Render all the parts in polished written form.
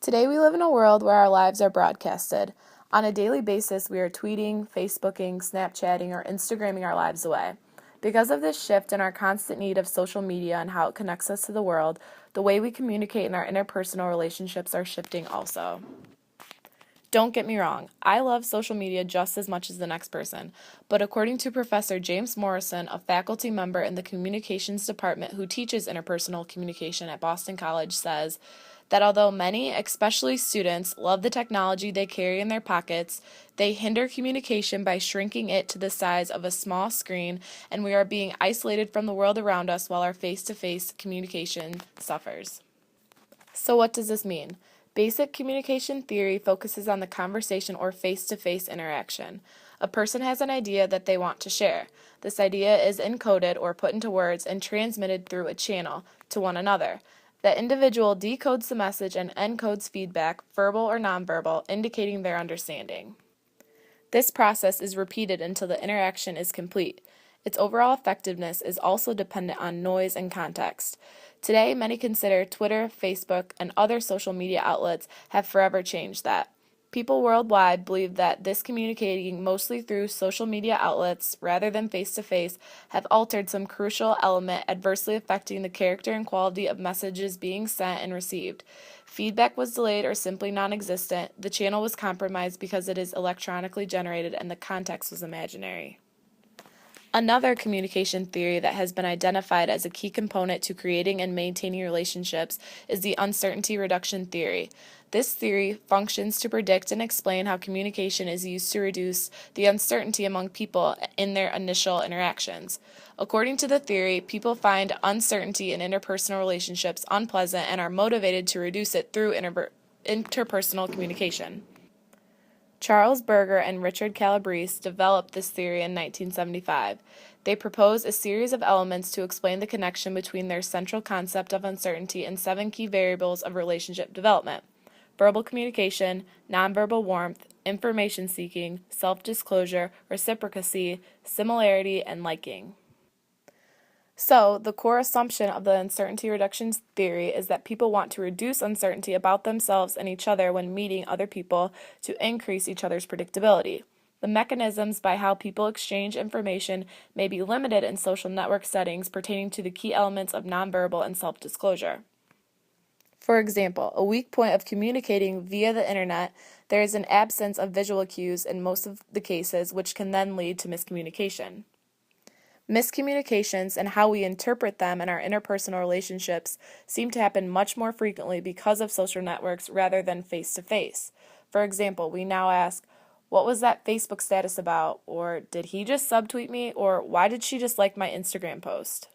Today we live in a world where our lives are broadcasted. On a daily basis, we are tweeting, Facebooking, Snapchatting, or Instagramming our lives away. Because of this shift in our constant need of social media and how it connects us to the world, the way we communicate in our interpersonal relationships are shifting also. Don't get me wrong, I love social media just as much as the next person, but according to Professor James Morrison, a faculty member in the communications department who teaches interpersonal communication at Boston College, says that although many, especially students, love the technology they carry in their pockets, they hinder communication by shrinking it to the size of a small screen, and we are being isolated from the world around us while our face-to-face communication suffers. So what does this mean? Basic communication theory focuses on the conversation or face-to-face interaction. A person has an idea that they want to share. This idea is encoded or put into words and transmitted through a channel to one another. The individual decodes the message and encodes feedback, verbal or nonverbal, indicating their understanding. This process is repeated until the interaction is complete. Its overall effectiveness is also dependent on noise and context. Today, many consider Twitter, Facebook, and other social media outlets have forever changed that. People worldwide believe that this communicating mostly through social media outlets rather than face-to-face have altered some crucial element adversely affecting the character and quality of messages being sent and received. Feedback was delayed or simply non-existent. The channel was compromised because it is electronically generated and the context was imaginary. Another communication theory that has been identified as a key component to creating and maintaining relationships is the uncertainty reduction theory. This theory functions to predict and explain how communication is used to reduce the uncertainty among people in their initial interactions. According to the theory, people find uncertainty in interpersonal relationships unpleasant and are motivated to reduce it through interpersonal communication. Charles Berger and Richard Calabrese developed this theory in 1975. They proposed a series of elements to explain the connection between their central concept of uncertainty and 7 key variables of relationship development: verbal communication, nonverbal warmth, information seeking, self-disclosure, reciprocity, similarity, and liking. So, the core assumption of the uncertainty reduction theory is that people want to reduce uncertainty about themselves and each other when meeting other people to increase each other's predictability. The mechanisms by how people exchange information may be limited in social network settings pertaining to the key elements of nonverbal and self-disclosure. For example, a weak point of communicating via the internet, there is an absence of visual cues in most of the cases, which can then lead to miscommunication. Miscommunications and how we interpret them in our interpersonal relationships seem to happen much more frequently because of social networks rather than face-to-face. For example, we now ask, "What was that Facebook status about?" Or, "Did he just subtweet me?" Or, "Why did she just like my Instagram post?"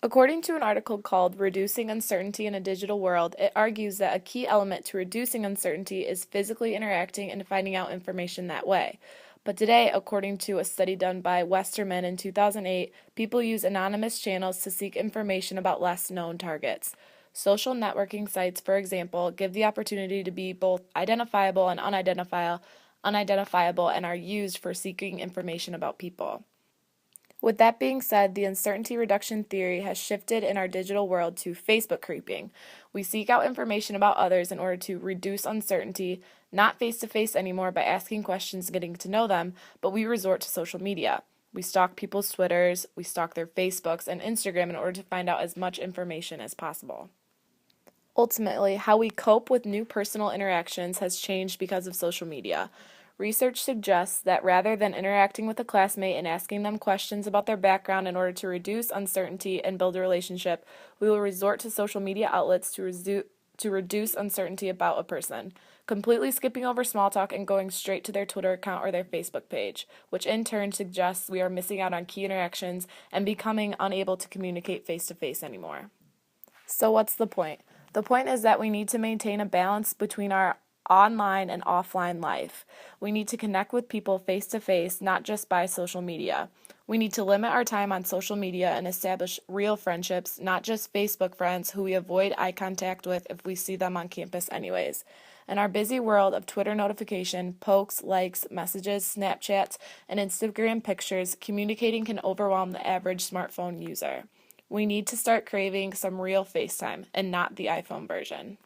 According to an article called Reducing Uncertainty in a Digital World, it argues that a key element to reducing uncertainty is physically interacting and finding out information that way. But today, according to a study done by Westerman in 2008, people use anonymous channels to seek information about less known targets. Social networking sites, for example, give the opportunity to be both identifiable and unidentifiable and are used for seeking information about people. With that being said, the uncertainty reduction theory has shifted in our digital world to Facebook creeping. We seek out information about others in order to reduce uncertainty, not face-to-face anymore by asking questions and getting to know them, but we resort to social media. We stalk people's Twitters, we stalk their Facebooks and Instagram in order to find out as much information as possible. Ultimately, how we cope with new personal interactions has changed because of social media. Research suggests that rather than interacting with a classmate and asking them questions about their background in order to reduce uncertainty and build a relationship, we will resort to social media outlets to reduce uncertainty about a person, completely skipping over small talk and going straight to their Twitter account or their Facebook page, which in turn suggests we are missing out on key interactions and becoming unable to communicate face-to-face anymore. So what's the point? The point is that we need to maintain a balance between our online and offline life. We need to connect with people face-to-face, not just by social media. We need to limit our time on social media and establish real friendships, not just Facebook friends who we avoid eye contact with if we see them on campus anyways. In our busy world of Twitter notification, pokes, likes, messages, Snapchats, and Instagram pictures, communicating can overwhelm the average smartphone user. We need to start craving some real FaceTime and not the iPhone version.